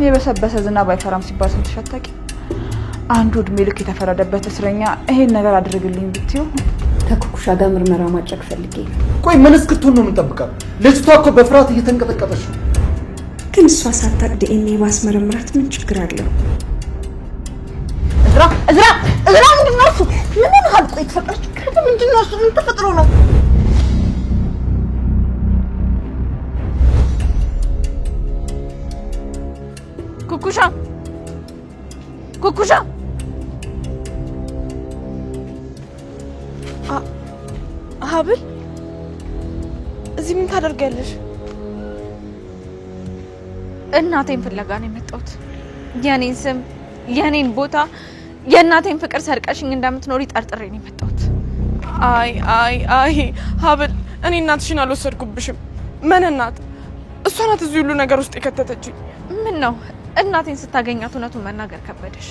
የበሰበሰ ዝናብ አይፈራም ሲባል ሰምተሽ አታውቂም? አንዱ እድሜ ልክ የተፈረደበት እስረኛ ይሄን ነገር አድርግልኝ ብትዩ ከኩኩሻ ጋር ምርመራ ማድረግ ፈልጌ። ቆይ ምን እስክትሆን ነው የምንጠብቀው? ልጅቷ እኮ በፍርሃት እየተንቀጠቀጠች ነው። ግን እሷ ሳታውቅ ዲኤንኤ ባስመረምራት ምን ችግር አለው? እዝራ ምንድን ነው እሱ? ምን ሀልቆ የተፈጠረችው ከዚህ ምንድን ነው እሱ? ምን ተፈጥሮ ነው? ኩኩሻ ሀብል እዚህ ምን ታደርጊያለሽ? እናቴን ፍለጋ ነው የመጣሁት። የኔን ስም የኔን ቦታ የእናቴን ፍቅር ሰርቀሽኝ እንደምትኖሪ ጠርጥሬ ነው የመጣሁት። አይ ሀብል እኔ እናትሽን አልወሰድኩብሽም። ምን እናት? እሷ ናት እዚህ ሁሉ ነገር ውስጥ የከተተችኝ። ምን ነው እናቴን ስታገኛት እውነቱን መናገር ከበደሽ?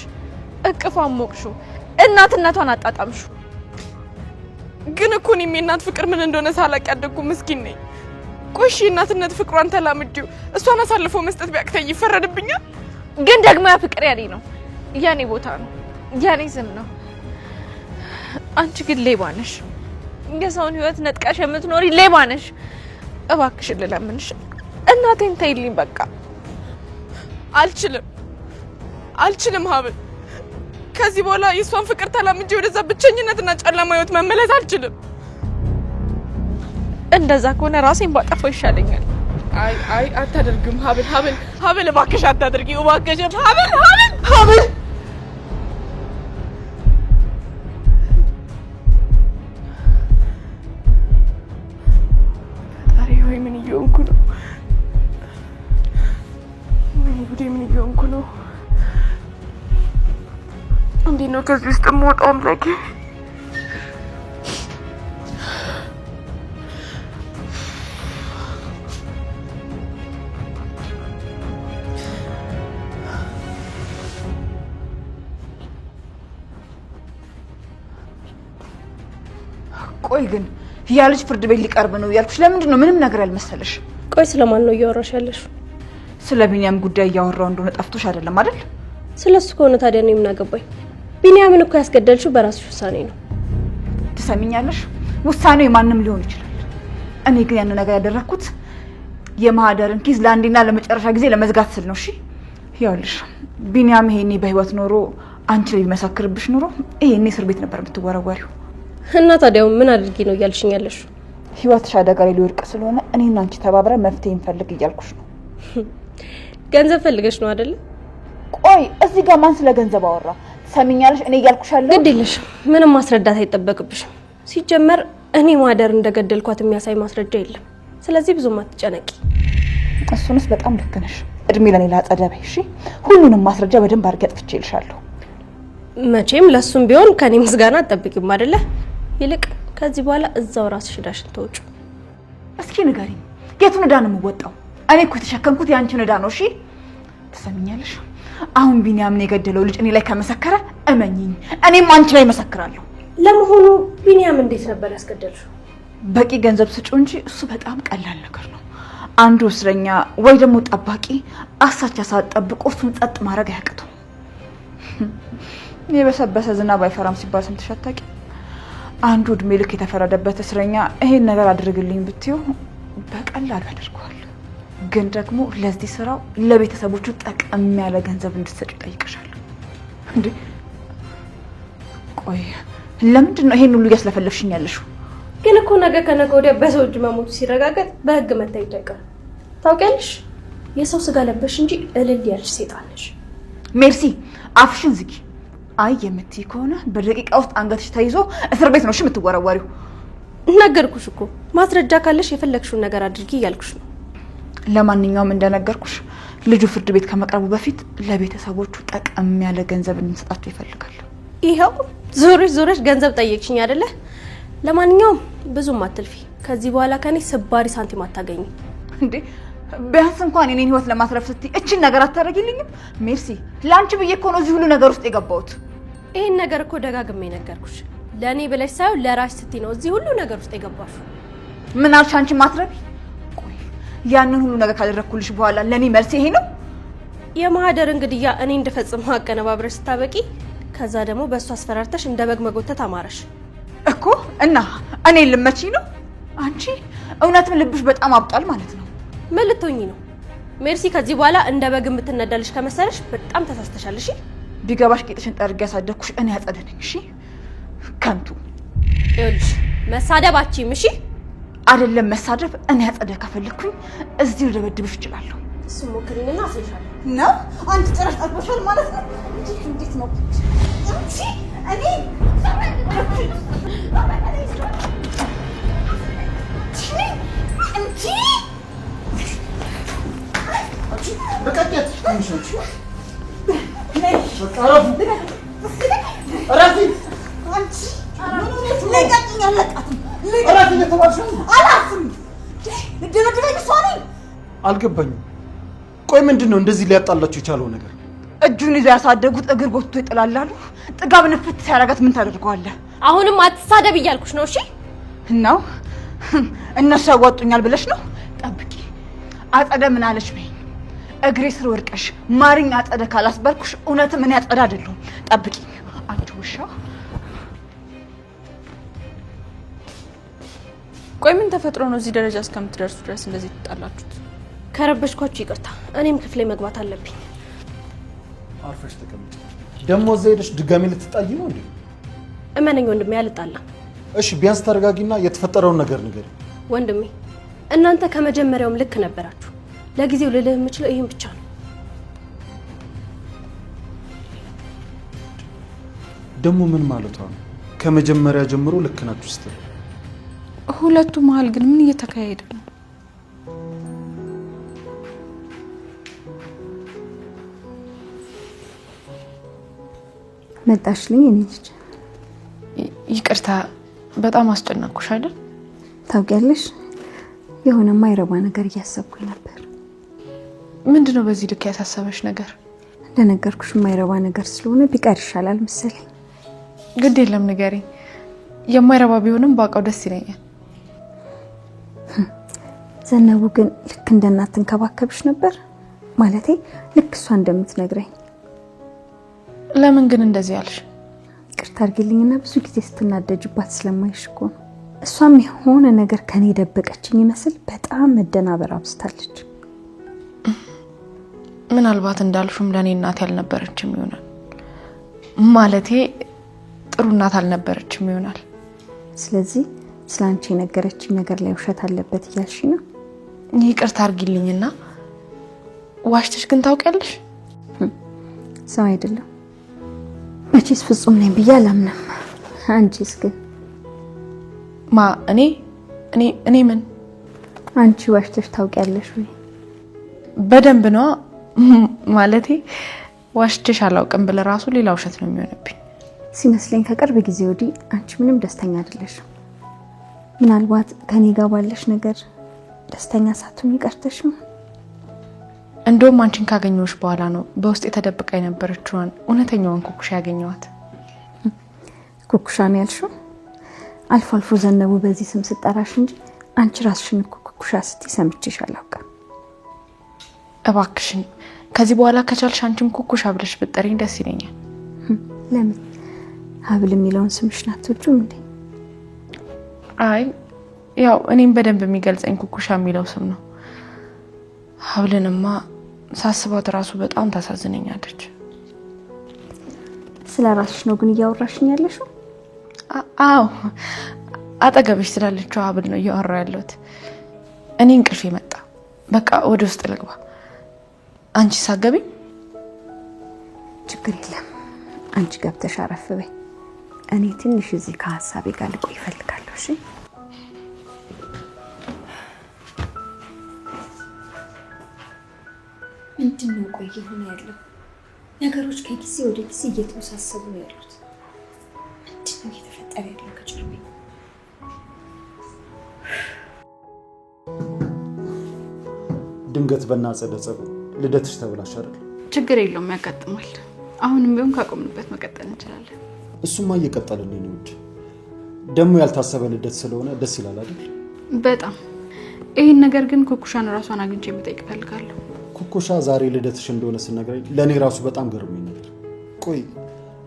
እቅፏን ሞቅሹ፣ እናትነቷን አጣጣምሹ። ግን እኮ እኔም የእናት ፍቅር ምን እንደሆነ ሳላቅ ያደግኩ ምስኪን ነኝ። ቆይ እናትነት ፍቅሯን ተላምጄው እሷን አሳልፎ መስጠት ቢያቅተኝ ይፈረድብኛል? ግን ደግሞ ያ ፍቅር ያኔ ነው፣ ያኔ ቦታ ነው፣ ያኔ ስም ነው። አንቺ ግን ሌባ ነሽ። የሰውን ህይወት ነጥቀሽ የምትኖሪ ሌባ ነሽ። እባክሽ ልለምንሽ እናቴን ተይልኝ በቃ። አልችልም ሀብል። ከዚህ በኋላ የሷን ፍቅር ተላምጄ ወደዛ ብቸኝነትና ጨለማ ህይወት መመለስ አልችልም። እንደዛ ከሆነ ራሴን ባጠፋው ይሻለኛል። አይ አታደርግም ሀብል እባክሽ አታደርጊ እባክሽ ሀብል ፈጣሪ ሆይ ምን እየሆንኩ ነው? ምን እየሆንኩ ነው? እንዴት ነው ከዚህ ውስጥ የምወጣው? አምላኬ ቆይ ግን ያ ልጅ ፍርድ ቤት ሊቀርብ ነው ያልኩሽ ለምንድን ነው ምንም ነገር ያልመሰለሽ? ቆይ ስለማን ነው እያወራሽ ያለሽ? ስለ ቢኒያም ጉዳይ እያወራው እንደሆነ ጠፍቶሽ አይደለም አይደል? ስለሱ ከሆነ ታዲያ እኔ ምን አገባኝ? ቢኒያምን እኮ ያስገደልሽው በራስሽ ውሳኔ ነው። ትሰሚኛለሽ? ውሳኔው የማንም ሊሆን ይችላል። እኔ ግን ያን ነገር ያደረኩት የማህደርን ኪስ ለአንዴና ለመጨረሻ ጊዜ ለመዝጋት ስል ነው። እሺ ይኸውልሽ ቢኒያም ይሄኔ በህይወት ኖሮ አንቺ ላይ ቢመሰክርብሽ ኖሮ ይሄኔ እስር ቤት ነበር የምትወረወሪው። እና ታዲያው ምን አድርጊ ነው እያልሽኝ ያለሽ? ህይወትሽ አደጋ ላይ ሊወድቅ ስለሆነ እኔና አንቺ ተባብረን መፍትሄ እንፈልግ እያልኩሽ ነው። ገንዘብ ፈልገሽ ነው አይደል? ቆይ እዚህ ጋር ማን ስለ ገንዘብ አወራ? ሰሚኛለሽ? እኔ እያልኩሻለሁ። ግድ የለሽ ምንም ማስረዳት አይጠበቅብሽም። ሲጀመር እኔ ማህደር እንደገደልኳት የሚያሳይ ማስረጃ የለም። ስለዚህ ብዙም አትጨነቂ። እሱንስ በጣም ልክ ነሽ። እድሜ ለኔ ላጸደበይ። እሺ ሁሉንም ማስረጃ በደንብ አድርጌ አጥፍቼልሻለሁ። መቼም ለሱም ቢሆን ከኔ ምስጋና አትጠብቂም አይደለ? ይልቅ ከዚህ በኋላ እዛው ራስሽ ዳሽን ተውጭ። እስኪ ንገሪኝ፣ የቱን ዕዳ ነው የምወጣው? እኔ እኮ የተሸከምኩት ያንቺን ዕዳ ነው። እሺ ትሰሚኛለሽ? አሁን ቢኒያምን የገደለው ልጅ እኔ ላይ ከመሰከረ እመኚኝ እኔም አንቺ ላይ መሰክራለሁ። ለመሆኑ ቢኒያም እንዴት ነበር ያስገደልሽው? በቂ ገንዘብ ስጪው እንጂ እሱ በጣም ቀላል ነገር ነው። አንዱ እስረኛ ወይ ደግሞ ጠባቂ አሳቻ ሰዓት ጠብቆ እሱን ጸጥ ማድረግ አያቅተው። የበሰበሰ ዝናብ አይፈራም ሲባል ሰምተሽ አታውቂም? አንዱ እድሜ ልክ የተፈረደበት እስረኛ ይሄን ነገር አድርግልኝ ብትዩ በቀላሉ ያደርገዋል። ግን ደግሞ ለዚህ ስራው ለቤተሰቦቹ ጠቀም ያለ ገንዘብ እንድትሰጪ ጠይቀሻለሁ። እንዴ ቆይ ለምንድን ነው ይሄን ሁሉ እያስለፈለፍሽኝ ያለሽው? ግን እኮ ነገ ከነገ ወዲያ በሰው እጅ መሞቱ ሲረጋገጥ በህግ መታየት አይቀርም። ታውቂያለሽ? የሰው ስጋ ለበሽ እንጂ እልል ያልሽ ሴጣን ነሽ። ሜርሲ አፍሽን ዝጊ። አይ የምትይ ከሆነ በደቂቃ ውስጥ አንገትሽ ተይዞ እስር ቤት ነው እሺ የምትወረወሪው። ነገርኩሽ እኮ ማስረጃ ካለሽ የፈለግሽውን ነገር አድርጊ እያልኩሽ ነው። ለማንኛውም እንደነገርኩሽ ልጁ ፍርድ ቤት ከመቅረቡ በፊት ለቤተሰቦቹ ጠቀም ያለ ገንዘብ እንድንሰጣቸው ይፈልጋል። ይሄው ዞረሽ ገንዘብ ጠየቅሽኝ አይደለ? ለማንኛውም ብዙም አትልፊ። ከዚህ በኋላ ከኔ ስባሪ ሳንቲም አታገኝ። እንዴ ቢያንስ እንኳን የኔን ህይወት ለማትረፍ ስትይ እቺን ነገር አታረጊልኝም? ሜርሲ ላንቺ ብዬ እኮ ነው እዚህ ሁሉ ነገር ውስጥ የገባሁት። ይሄን ነገር እኮ ደጋግሜ ነገርኩሽ። ለኔ ብለሽ ሳይሆን ለራሽ ስትይ ነው እዚህ ሁሉ ነገር ውስጥ የገባሽው። ምን አልሽ አንቺ ማትረቢ? ቆይ ያንን ሁሉ ነገር ካደረኩልሽ በኋላ ለኔ መልስ ይሄ ነው? የማህደርን ግድያ እኔ እንደፈጽመው አቀነባብረሽ ስታበቂ ከዛ ደግሞ በእሱ አስፈራርተሽ እንደ በግ መጎተት አማረሽ እኮ እና እኔ ልመቺ ነው አንቺ እውነትም ልብሽ በጣም አብጧል ማለት ነው ምን ልትሆኚ ነው ሜርሲ ከዚህ በኋላ እንደ በግ የምትነዳልሽ ከመሰለሽ በጣም ተሳስተሻል እሺ ቢገባሽ ቄጥሽን ጠርጌ ያሳደኩሽ እኔ ያጸደነኝ እሺ ከንቱ ይኸውልሽ መሳደባችም እሺ አይደለም መሳደብ እኔ ያጸደ ከፈለኩኝ እዚሁ ልደበድብሽ እችላለሁ እሱ ሞክሪንና አስይሻለሁ ነው አንቺ ጭራሽ አጥቦሻል ማለት ነው እንዴት ነው አንቺ እኔ በቃቄት አንቺ በቃራፍ አራፊ አንቺ ለቀቅኝ አለቃት አራፊ የተባልሽ አላፍም ልደበድበኝ ሷሪ አልገባኝም ቆይ ምንድነው እንደዚህ ሊያጣላችሁ የቻለው ነገር እጁን ይዘው ያሳደጉት እግር ጎትቶ ይጥላላሉ ጥጋብ ንፍት ሲያረጋት ምን ታደርገዋለህ አሁንም አትሳደብ እያልኩሽ ነው እሺ ነው እነሱ ያዋጡኛል ብለሽ ነው ጠብቂ አጸደ ምን አለሽ በይ እግሬ ስር ወርቀሽ ማሪኝ አጸደ ካላስበርኩሽ እውነትም እኔ አጸደ አይደለሁም ጠብቂ አንቺ ውሻ ቆይ ምን ተፈጥሮ ነው እዚህ ደረጃ እስከምትደርሱ ድረስ እንደዚህ ትጣላችሁት ከረበሽኳችሁ ይቅርታ እኔም ክፍሌ መግባት አለብኝ አርፈሽ ተቀመጪ ደሞ እዛ ሄደሽ ድጋሚ ልትጣይ ነው እንዴ እመነኝ ወንድሜ አልጣላ እሺ ቢያንስ ተረጋጊና የተፈጠረውን ነገር ንገሪ ወንድሜ እናንተ ከመጀመሪያውም ልክ ነበራችሁ ለጊዜው ልልህ የምችለው ይሄን ብቻ ነው ደሞ ምን ማለቷ ነው ከመጀመሪያ ጀምሮ ልክ ናችሁ ስትል ሁለቱ መሀል ግን ምን እየተካሄደ ነው መጣሽልኝ እኔ ልጅ ይቅርታ በጣም አስጨነቅኩሽ አይደል ታውቂያለሽ የሆነ ማይረባ ነገር እያሰብኩኝ ነበር ምንድነው በዚህ ልክ ያሳሰበሽ ነገር እንደነገርኩሽ ማይረባ ነገር ስለሆነ ቢቀር ይሻላል መሰለኝ ግድ የለም ንገሪኝ የማይረባ ቢሆንም ባውቀው ደስ ይለኛል ዘነቡ ግን ልክ እንደናት እንከባከብሽ ነበር ማለቴ ልክ እሷ እንደምትነግረኝ ለምን ግን እንደዚህ ያልሽ ይቅርታ አድርጊልኝና ብዙ ጊዜ ስትናደጅባት ስለማይሽ እኮ ነው እሷም የሆነ ነገር ከኔ ደበቀችኝ ይመስል በጣም መደናበር አብስታለች ምናልባት እንዳልሽም ለኔ እናት ያልነበረችም ይሆናል ማለቴ ጥሩ እናት አልነበረችም ይሆናል ስለዚህ ስላንቺ የነገረችኝ ነገር ላይ ውሸት አለበት እያልሽ ነው ይቅርታ አድርጊልኝና ዋሽተሽ ግን ታውቂያለሽ ሰው አይደለም መቼስ ፍጹም ነኝ ብዬ አላምንም አንቺስ ግን እኔ ምን አንቺ ዋሽተሽ ታውቂያለሽ ወይ በደንብ ነው ማለቴ ዋሽተሽ አላውቅም ብለ ራሱ ሌላ ውሸት ነው የሚሆነብኝ ሲመስለኝ ከቅርብ ጊዜ ወዲህ አንቺ ምንም ደስተኛ አይደለሽም ምናልባት ከኔ ጋር ባለሽ ነገር ደስተኛ ሳትሆኚ ቀርተሽ ነው እንደውም አንቺን ካገኘሁሽ በኋላ ነው በውስጥ የተደበቀ የነበረችውን እውነተኛውን ኩኩሻ ያገኘኋት ኩኩሻ ነው ያልሽው አልፎ አልፎ ዘነቡ በዚህ ስም ስጠራሽ እንጂ አንቺ ራስሽን ኩኩሻ ስትይ ሰምቼሽ አላውቅም እባክሽን ከዚህ በኋላ ከቻልሽ አንቺም ኩኩሻ ብለሽ ብትጠሪኝ ደስ ይለኛል ለምን ሀብል የሚለውን ስምሽን አትወጂም እንዴ አይ ያው እኔም በደንብ የሚገልጸኝ ኩኩሻ የሚለው ስም ነው ሀብልንማ ሳስባት ራሱ በጣም ታሳዝነኛለች ስለራስሽ ነው ግን እያወራሽኝ ያለሽው አዎ አጠገብሽ ስላለችው ሀብል ነው እያወራሁ ያለሁት እኔ እንቅልፌ መጣ በቃ ወደ ውስጥ ልግባ አንቺ ሳገቢ ችግር የለም አንቺ ገብተሽ አረፍ በይ እኔ ትንሽ እዚህ ከሐሳቤ ጋር ልቆይ እፈልጋለሁ እሺ ምንድነው ቆይ ሆነ ያለው ነገሮች ከጊዜ ወደ ጊዜ እየተወሳሰቡ ነው ያሉት ምንድነው እየተፈጠረ ያለው ከጀርባ ድንገት በእናጸደ ጸብ ልደትሽ ተብላሽ አይደል ችግር የለውም ያጋጥማል አሁንም ቢሆን ካቆምንበት መቀጠል እንችላለን እሱማ እየቀጠልን ነው እንጂ ደሞ ያልታሰበ ልደት ስለሆነ ደስ ይላል አይደል በጣም ይሄን ነገር ግን ኩኩሻን ራሷን አግኝቼ መጠየቅ ፈልጋለሁ ኩኩሻ ዛሬ ልደትሽ እንደሆነ ስነግረኝ ለኔ ራሱ በጣም ገርሞኝ ነበር። ቆይ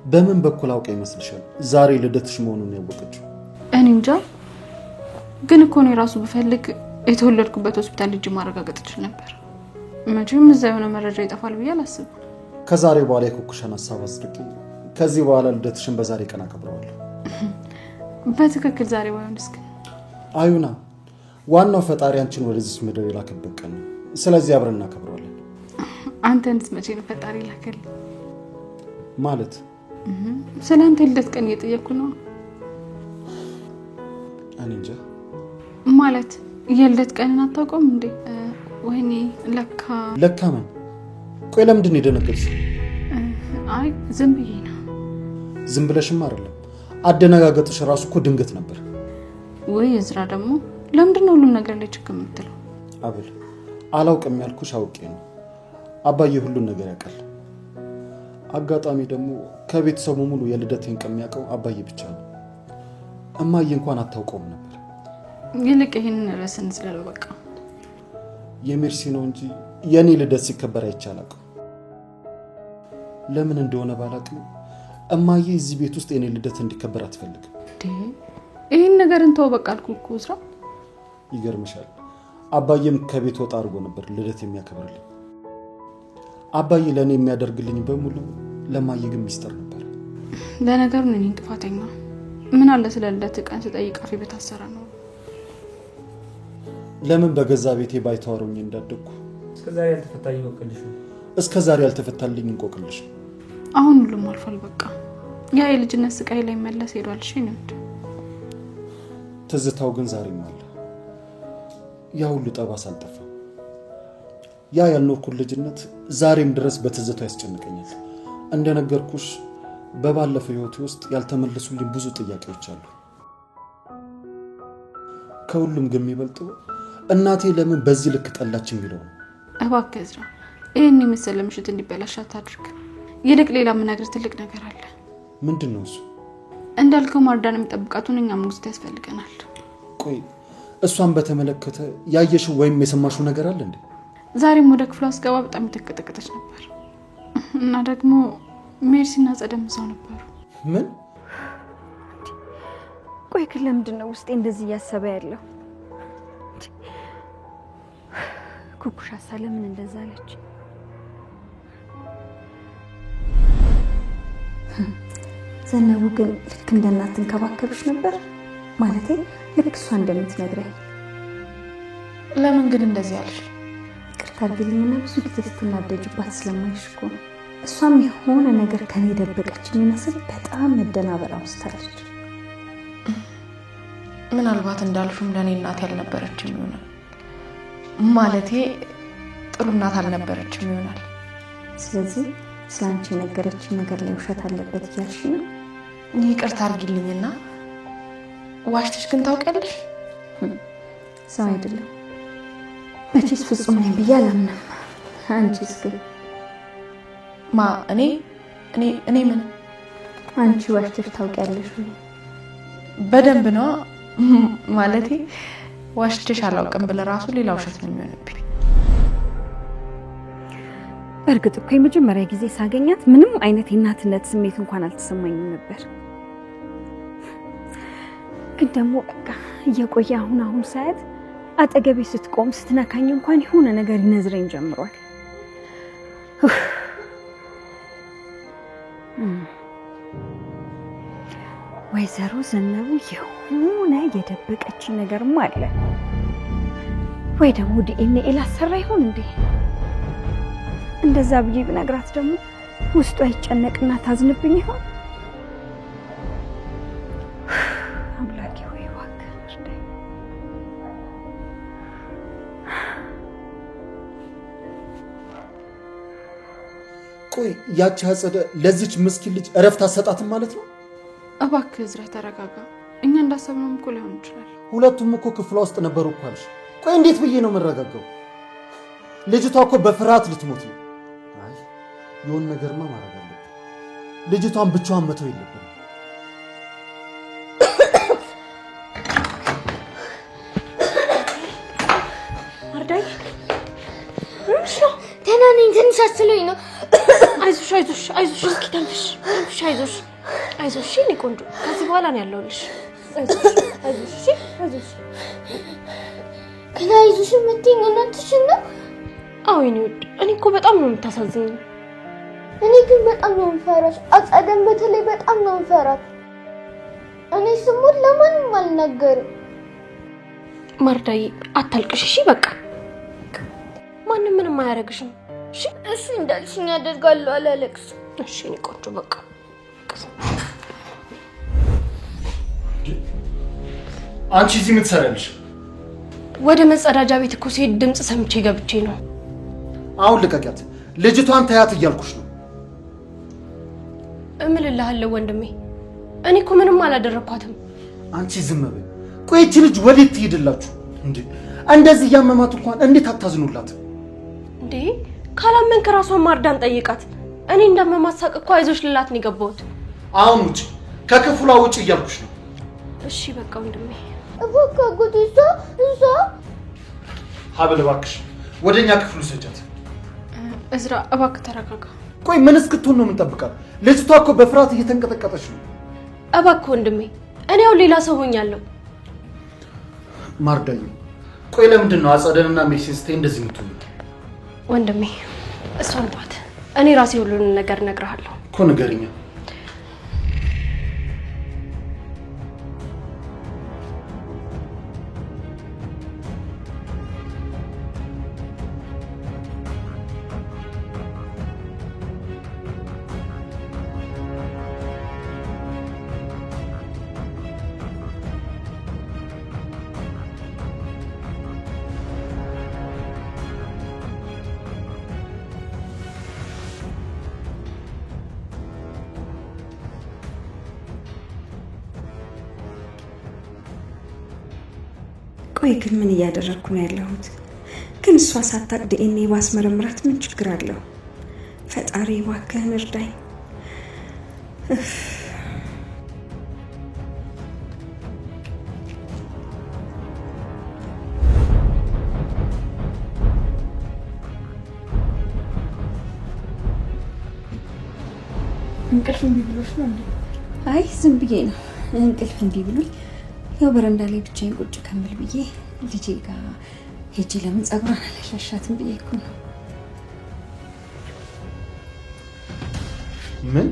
በምን በኩል አውቃ ይመስልሻል ዛሬ ልደትሽ መሆኑን ያወቀችው? እኔ እንጃ፣ ግን እኮ ነው ራሱ ብፈልግ የተወለድኩበት ሆስፒታል ልጅ ማረጋገጥ እችል ነበር። መቼም እዛ የሆነ መረጃ ይጠፋል ብዬ አላስብም። ከዛሬ በኋላ የኩኩሻን ሀሳብ አስድቂ። ከዚህ በኋላ ልደትሽን በዛሬ ቀን አከብረዋለሁ። በትክክል ዛሬ ባይሆንስ ግን? አዩና ዋናው ፈጣሪ አንቺን ወደዚህ ምድር የላከበት ቀን ነው። ስለዚህ አብረን እናከብረዋለን። አንተንስ መቼ ነው ፈጣሪ ላከል? ማለት ስለአንተ ልደት ቀን እየጠየኩ ነው። እኔ እንጃ ማለት የልደት ቀንን አታውቀውም እንዴ? ወይኔ ለካ ምን? ቆይ ለምንድን ነው የደነገጥሽው? አይ ዝም ብዬ ነው። ዝም ብለሽም አይደለም፣ አደነጋገጥሽ ራሱ እኮ ድንገት ነበር። ወይ እዝራ ደግሞ ለምንድን ነው ሁሉም ነገር ላይ ችግር የምትለው? አብል አላውቅም ያልኩሽ አውቄ ነው። አባዬ ሁሉን ነገር ያውቃል። አጋጣሚ ደግሞ ከቤተሰቡ ሙሉ የልደቴን ቀን የሚያውቀው አባዬ ብቻ ነው። እማዬ እንኳን አታውቀውም ነበር። ይልቅ ይሄንን ርዕስን ስለለው በቃ የሜርሲ ነው እንጂ የኔ ልደት ሲከበር አይቻላል። ለምን እንደሆነ ባላውቅም እማዬ እዚህ ቤት ውስጥ የኔ ልደት እንዲከበር አትፈልግም። ይሄን ነገር እንተው በቃ አልኩህ እኮ ስራ። ይገርምሻል፣ አባዬም ከቤት ወጣ አድርጎ ነበር ልደት የሚያከብርልኝ። አባዬ ለኔ የሚያደርግልኝ በሙሉ ለማዬ ግን ሚስጥር ነበር። ለነገሩ እኔ ጥፋተኛ። ምን አለ ስለ ልደት ቀን ስጠይቅ አፌ በታሰረ ነው። ለምን በገዛ ቤቴ ባይተዋሩኝ እንዳደግኩ። እስከዛሬ ያልተፈታልኝ እንቆቅልሽ። አሁን ሁሉም አልፏል በቃ። ያ የልጅነት ስቃይ ላይ መለስ ሄዷል። እሺ ነው ትዝታው ግን ዛሬም አለ። ያ ሁሉ ጠባሳ አልጠፋም። ያ ያልኖርኩት ልጅነት ዛሬም ድረስ በትዝታው ያስጨንቀኛል። እንደነገርኩሽ በባለፈው ህይወቴ ውስጥ ያልተመለሱልኝ ብዙ ጥያቄዎች አሉ። ከሁሉም ግን የሚበልጠው እናቴ ለምን በዚህ ልክ ጠላች የሚለው ነው። እባክህ እዝራ፣ ይሄን የመሰለ ምሽት እንዲበላሽ አታድርግ። ይልቅ ሌላ የምነግርህ ትልቅ ነገር አለ። ምንድን ነው እሱ? እንዳልከው ማርዳን የሚጠብቃቱን እኛም ውስጥ ያስፈልገናል። ቆይ እሷን በተመለከተ ያየሽው ወይም የሰማሽው ነገር አለ እንዴ? ዛሬም ወደ ክፍሏ አስገባ በጣም የተከተከተች ነበር እና ደግሞ ሜርሲና ጸደም እዛው ነበሩ። ምን? ቆይ ግን ለምንድን ነው ውስጤ እንደዚህ እያሰበ ያለው? ኩኩሻሳ ለምን እንደዛ አለች? ዘነቡ ግን ልክ እንደ እናት ትንከባከብሽ ነበር ማለቴ ልክ እሷ እንደምትነግረኝ። ለምን ግን እንደዚህ አለሽ? ይቅርታ አድርጊልኝና ብዙ ጊዜ ስትናደጅባት ስለማይሽ እኮ ነው። እሷም የሆነ ነገር ከኔ ደበቀች የሚመስል በጣም መደናበር አውስታለች። ምናልባት እንዳልሽው እንደኔ እናት ያልነበረችም ይሆናል። ማለቴ ጥሩ እናት አልነበረችም ይሆናል። ስለዚህ ስላንቺ የነገረችኝ ነገር ላይ ውሸት አለበት እያልሽ ነው? ይቅርታ አድርጊልኝና ዋሽተሽ ግን ታውቂያለሽ? ሰው አይደለም መቼስ ፍጹም ነኝ ብዬ አላምንም። አንቺስ ግን? እኔ ምን? አንቺ ዋሽተሽ ታውቂያለሽ ወይ? በደንብ ነው። ማለቴ ዋሽተሽ አላውቅም ብለ ራሱ ሌላ ውሸት ነው የሚሆንብኝ። በእርግጥ እኮ የመጀመሪያ ጊዜ ሳገኛት ምንም አይነት የእናትነት ስሜት እንኳን አልተሰማኝም ነበር። ግን ደግሞ በቃ እየቆየ አሁን ሳያት አጠገቤ ስትቆም ስትነካኝ እንኳን የሆነ ነገር ይነዝረኝ ጀምሯል። ወይዘሮ ዘነቡ የሆነ የደበቀች ነገርም አለ ወይ? ደግሞ ዲኤንኤ ላሰራ ይሆን እንዴ? እንደዛ ብዬ ብነግራት ደግሞ ውስጧ ይጨነቅና ታዝንብኝ ይሆን? አምላኬ ወይ እባክህ እርዳኝ። ቆይ ያቺ አጸደ ለዚች ምስኪን ልጅ እረፍት አሰጣትም ማለት ነው? እባክህ እዝራ ተረጋጋ። እኛ እንዳሰብነው እኮ ሊሆን ይችላል። ሁለቱም እኮ ክፍሏ ውስጥ ነበሩ እኮ አልሽ። ቆይ እንዴት ብዬ ነው የምረጋጋው? ልጅቷ እኮ በፍርሃት ልትሞት ነው። አይ የሆነ ነገርማ ማድረግ አለብን። ልጅቷን ብቻዋን መተው የለብንም። አርዳይ ሊያመቻችልኝ ነው። አይዞሽ እስኪ ተንፍሽ አይዞሽ እኔ ቆንጆ ከዚህ በኋላ ነው ያለውልሽ። አይዞሽ ግን አይዞሽ የምትይኝ እናትሽን ነው? አዎ የኔ ውድ እኔ እኮ በጣም ነው የምታሳዝኝ። እኔ ግን በጣም ነው የምፈራሽ። አጸደን በተለይ በጣም ነው የምፈራት። እኔ ስሙን ለማንም አልናገርም። ማርዳዬ አታልቅሽ እሺ በቃ ማንም ምንም አያረግሽም እሺ። እሺ እንዳልሽኝ አደርጋለሁ አላለቅስም። እሺ እኔ ቆንጆ በቃ አንቺ እዚህ ምን ትሰሪያለሽ? ወደ መጸዳጃ ቤት እኮ ሲሄድ ድምጽ ሰምቼ ገብቼ ነው። አሁን ልቀቂያት፣ ልጅቷን ተያት እያልኩሽ ነው። እምልልሃለሁ ወንድሜ እኔ እኮ ምንም አላደረኳትም። አንቺ ዝም በይ። ቆይ እቺ ልጅ ወዴት ትሄድላችሁ እንዴ? እንደዚህ ያመማት እንኳን እንዴት አታዝኑላት እንዴ? ካላመንክ ራሷን ማርዳን ጠይቃት። እኔ እንደማማት ሳቅ እኮ አይዞሽ ልላት ነው የገባሁት። አሁን ውጪ፣ ከክፍሏ ውጪ እያልኩሽ ነው። እሺ በቃ ወንድሜ እባክህ ጉዲሳ እዛ ሀብል እባክሽ ወደኛ ክፍሉ ሰጃት። እዝራ እባክህ ተረጋጋ። ቆይ ምን እስክትሆን ነው የምንጠብቃት? ልጅቷ እኮ በፍርሃት እየተንቀጠቀጠች ነው። እባክህ ወንድሜ እኔ ያው ሌላ ሰው ሆኛለሁ። ማርዳኝ ቆይ ለምንድን ነው አጸደንና ሜሴስቴ እንደዚህ የምትሆኑ? ወንድሜ እሷን ተዋት፣ እኔ ራሴ ሁሉንም ነገር እነግርሃለሁ እኮ። ንገሪኝ። ቆይ ግን ምን እያደረኩ ነው ያለሁት? ግን እሷ ሳታቅ ዲኤንኤ ባስመረምራት ምን ችግር አለው? ፈጣሪ እባክህን እርዳኝ። እንቅልፍ እምቢ ብሎሽ ነው እንዴ? አይ ዝም ብዬ ነው እንቅልፍ እምቢ ብሎኝ ያው በረንዳ ላይ ብቻዬን ቁጭ ከምል ብዬ ልጄ ጋር ሄጄ ለምን ጸጉሯን አላሻሻትም ብዬ እኮ ነው። ምን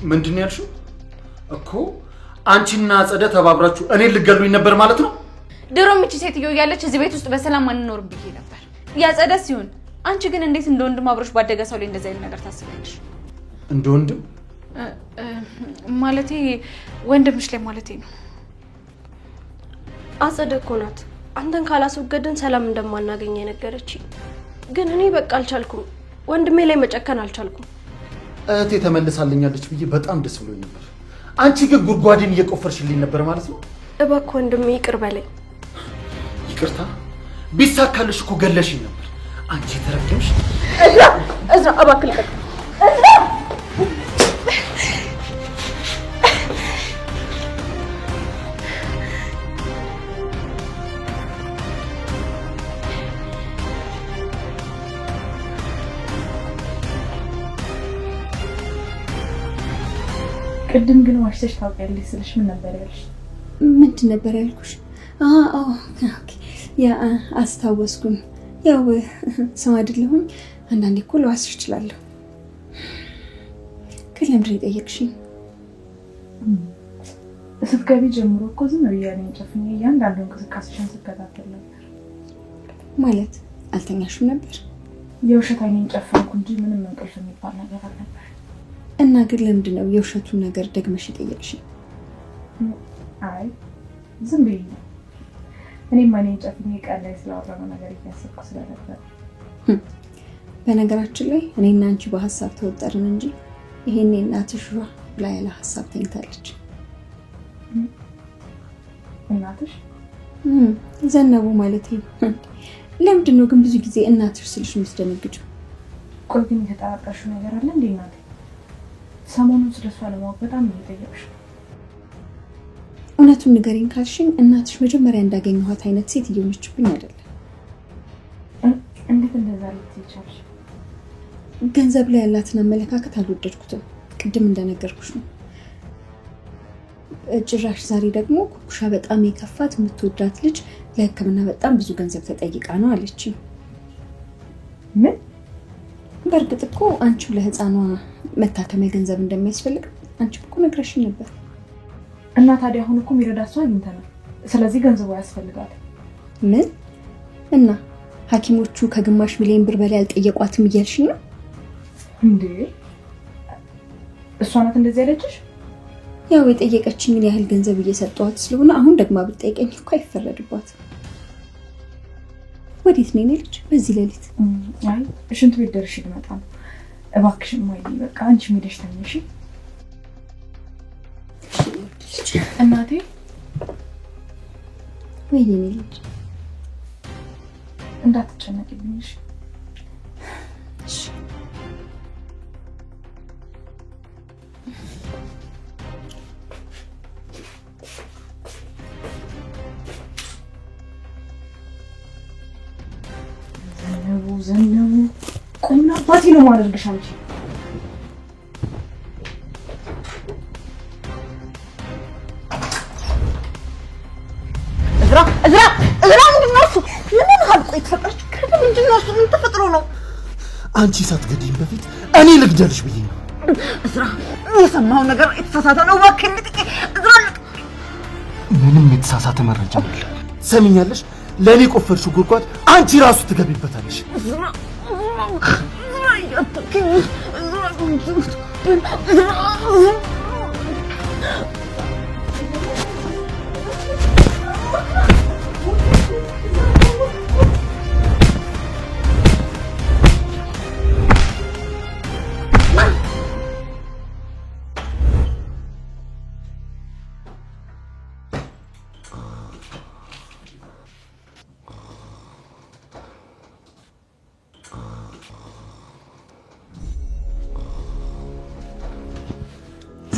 ምንድን ነው ያልሽው? እኮ አንቺና አጸደ ተባብራችሁ እኔን ልገሉኝ ነበር ማለት ነው? ድሮም እቺ ሴትዮ እያለች እዚህ ቤት ውስጥ በሰላም አንኖርም ብዬ ነበር። ያጸደ ሲሆን አንቺ ግን እንዴት እንደ ወንድም አብሮሽ ባደገ ሰው ላይ እንደዚህ አይነት ነገር ታስቢያለሽ? እንደ ወንድም ማለቴ ወንድምሽ ላይ ማለቴ ነው። አጸደ እኮ ናት አንተን ካላስወገድን ሰላም እንደማናገኝ የነገረችኝ። ግን እኔ በቃ አልቻልኩም፣ ወንድሜ ላይ መጨከን አልቻልኩም። እህቴ ተመልሳልኛለች ብዬ በጣም ደስ ብሎኝ ነበር። አንቺ ግን ጉድጓዴን እየቆፈርሽልኝ ነበር ማለት ነው። እባክህ ወንድሜ ይቅር በለኝ። ይቅርታ ቢሳካልሽ እኮ ገለሽኝ ነበር። አንቺ ተረገምሽ። እዝራ እባክህ ልቀቅ። ቅድም ግን ዋሽተሽ ታውቂያለሽ ስልሽ ምን ነበር ያልሽ? ምንድን ነበር ያልኩሽ? ያ አስታወስኩኝ። ያው ሰው አይደለሁም አንዳንዴ እኮ ልዋስሽ እችላለሁ። ግን ለምንድን ነው የጠየቅሽኝ? ስትገቢ ጀምሮ እኮ ዝም ብያለሁ ጨፍኜ እያንዳንዱ እንቅስቃሴሽን ስከታተል ነበር። ማለት አልተኛሽም ነበር? የውሸት አይኔን ጨፈንኩ እንጂ ምንም እንቅልፍ የሚባል ነገር አልነበር። እና ግን ለምንድን ነው የውሸቱን ነገር ደግመሽ የጠየቅሽኝ? አይ ዝም ብዬ ነው። እኔም አይኔን ጨፍኜ ቀን ላይ ስላወራነው ነገር እያሰብኩ ስለነበር። በነገራችን ላይ እኔና አንቺ በሀሳብ ተወጠርን እንጂ ይሄኔ እናትሽ ብላ ያለ ሀሳብ ተኝታለች። እናትሽ ዘነቡ ማለት ነው። ለምንድን ነው ግን ብዙ ጊዜ እናትሽ ስልሽ የምትደነግጪው? ቆይ ግን የተጠራጠርሽው ነገር አለ እንዴ እናቴ? ሰሞኑን ስለሷ ለማወቅ በጣም እየጠየቅሽ ነው። እውነቱን ንገሪኝ ካልሽኝ እናትሽ መጀመሪያ እንዳገኘኋት አይነት ሴት እየሆነችብኝ አይደለም። እንዴት እንደዛ ልትይቻለሽ? ገንዘብ ላይ ያላትን አመለካከት አልወደድኩትም። ቅድም እንደነገርኩሽ ነው። ጭራሽ ዛሬ ደግሞ ኩኩሻ በጣም የከፋት የምትወዳት ልጅ ለሕክምና በጣም ብዙ ገንዘብ ተጠይቃ ነው አለችኝ። ምን? በእርግጥ እኮ አንቺው ለህፃኗ መታከሚያ ገንዘብ እንደሚያስፈልግ አንቺ እኮ ነግረሽኝ ነበር። እና ታዲያ አሁን እኮ የሚረዳት ሰው አግኝተናል። ስለዚህ ገንዘቡ ያስፈልጋል። ምን? እና ሐኪሞቹ ከግማሽ ሚሊዮን ብር በላይ አልጠየቋትም እያልሽኝ ነው እንዴ? እሷ ናት እንደዚህ ያለችሽ? ያው የጠየቀችኝን ያህል ገንዘብ እየሰጠኋት ስለሆነ አሁን ደግሞ ብትጠይቀኝ እኮ አይፈረድባትም። ወዴት ነው ልጅ በዚህ ሌሊት? አይ ሽንት ቤት ደርሼ ልመጣ ነው። እባክሽ ማይ በቃ አንቺ ሄደሽ ተኝሽ። እናቴ ወይ የኔ ልጅ እንዳትጨነቂብኝ እሺ? ዘነቡ ቁምና አባቴ ነው ማድረግሽ አንቺ። እዝራ ምንድን ነው እሱ? ምን ሀልቆ የተፈጠረች ምንድን ነው እሱ? ምን ተፈጥሮ ነው? አንቺ ሳትገድይኝ በፊት እኔ ልግደልሽ ብዬ ነው። እዝራ የሰማው ነገር የተሳሳተ ነው። እባክህ እዝራ ምንም የተሳሳተ መረጃ አለ። ሰሚኛለሽ? ለኔ ቆፈርሽው ጉድጓድ አንቺ ራሱ ትገቢበታለሽ።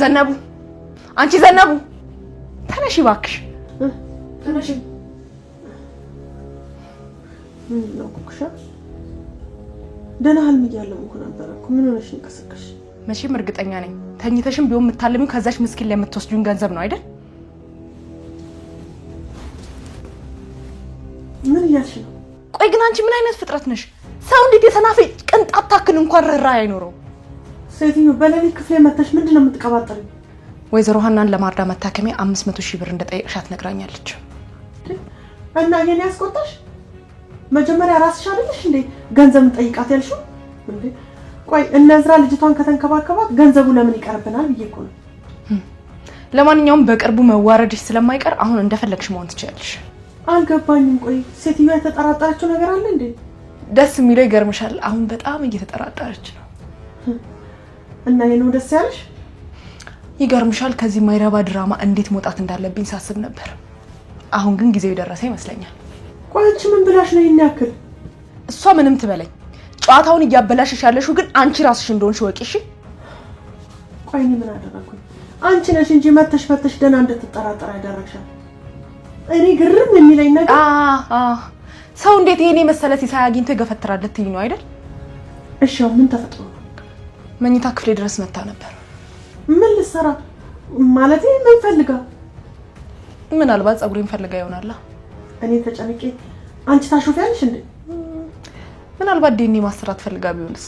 ዘነቡ፣ አንቺ ዘነቡ ተነሺ እባክሽ ተነሺ። ምንድን ነው ኩኩሻ? ደህና ህልም እያለምኩ ነበር እኮ። ምን ሆነሽ እንቀሰቀሽ? መቼም እርግጠኛ ነኝ ተኝተሽም ቢሆን የምታለሚው ከዛች ምስኪን ላይ የምትወስጂውን ገንዘብ ነው አይደል? ምን እያልሽ ነው? ቆይ ግን አንቺ ምን አይነት ፍጥረት ነሽ? ሰው እንዴት የሰናፈጭ ቅንጣት ታክል እንኳን ርህራሄ አይኖረው? ሴትዮ በሌሊት ክፍሌ መተሽ ምንድን ነው የምትቀባጠሪው? ወይዘሮ ሀናን ለማርዳ መታከሚያ 500,000 ብር እንደጠየቅሻት ነግራኛለች። እና የኔ ያስቆጣሽ? መጀመሪያ ራስሽ አይደለሽ እንዴ ገንዘብ ጠይቃት ያልሽው እንዴ? ቆይ እነዝራ ልጅቷን ከተንከባከባት ገንዘቡ ለምን ይቀርብናል ብዬ እኮ ነው። ለማንኛውም በቅርቡ መዋረድሽ ስለማይቀር አሁን እንደፈለግሽ መሆን ትችያለሽ። አልገባኝም። ቆይ ሴትዮዋ የተጠራጠረችው ነገር አለ እንዴ? ደስ የሚለው ይገርምሻል፣ አሁን በጣም እየተጠራጠረች ነው። እና የኔ ደስ ያለሽ? ይገርምሻል፣ ከዚህ ማይረባ ድራማ እንዴት መውጣት እንዳለብኝ ሳስብ ነበር። አሁን ግን ጊዜው የደረሰ ይመስለኛል። ቆይ አንቺ ምን ብላሽ ነው ይሄን ያክል? እሷ ምንም ትበለኝ፣ ጨዋታውን እያበላሽሽ ያለሽው ግን አንቺ ራስሽ እንደሆንሽ ወቂሽ። ቆይ እኔ ምን አደረኩኝ? አንቺ ነሽ እንጂ መተሽ ደህና እንድትጠራጠር ያደረግሻል። እኔ ግርም የሚለኝ ነገር ሰው እንዴት ይሄኔ መሰለ ሲሳይ አግኝቶ ይገፈትራል ልትይኝ ነው አይደል? እሺ ምን ተፈጥሮ ነው? መኝታ ክፍሌ ድረስ መታ ነበር። ምን ልትሰራ ማለት? ምን ፈልጋ? ምናልባት ጸጉሬን ፈልጋ ይሆናል። እኔ ተጨንቄ አንቺ ታሾፊያለሽ እንዴ? ምናልባት ዲኤንኤ ማሰራት ፈልጋ ቢሆንስ?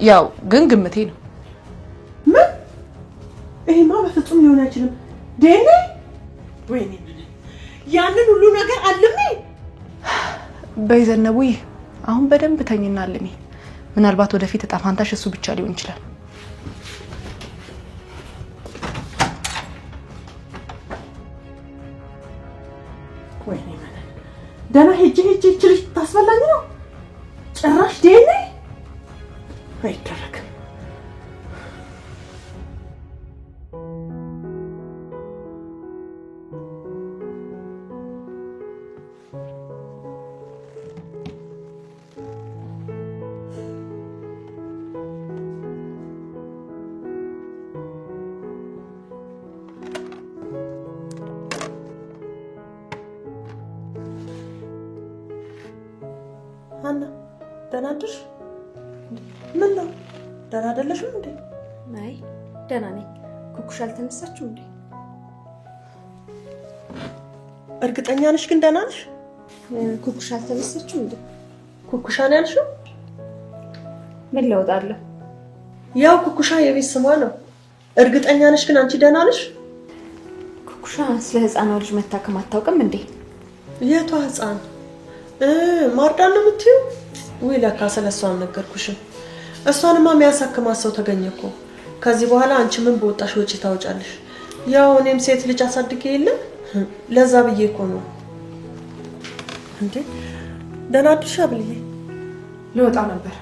ያው ግን ግምቴ ነው። ምን? ይሄማ በፍጹም ሊሆን አይችልም። ዲኤንኤ? ወይኔ ያንን ሁሉ ነገር አልሜ በይዘነቡይ አሁን በደንብ ተኝና አልሜ። ምናልባት ወደፊት እጣ ፋንታሽ እሱ ብቻ ሊሆን ይችላል። ወይኔ ደህና ሄጄ ልጅ ታስፈላኝ ነው ጭራሽ ዲኤንኤ አይደረግም። ሀና ደህና አደርሽ? ምን ነው ደህና አይደለሽም እንዴ? አይ ደህና ነኝ። ኩኩሽ አልተነሳችም እንዴ? እርግጠኛ ነሽ ግን ደህና ነሽ? ኩኩሽ አልተነሳችም እንዴ? ኩኩሻ ነው ያልሽው? ምን ለውጣለሁ? ያው ኩኩሻ የቤት ስሟ ነው። እርግጠኛ ነሽ ግን አንቺ ደህና ነሽ? ኩኩሻ ስለ ህፃኗ ልጅ መታከም አታውቅም እንዴ? የቷ ህፃን? ማርዳ ነው የምትይው? ወይ ለካ ስለሷ አልነገርኩሽም። እሷንማ የሚያሳክማት ሰው ተገኘ እኮ። ከዚህ በኋላ አንቺ ምን በወጣሽ ወጪ ታወጫለሽ? ያው እኔም ሴት ልጅ አሳድጌ የለም ለዛ ብዬ እኮ ነው። እንዴ ደህና አደርሽ ብልዬ? ልወጣ ነበር።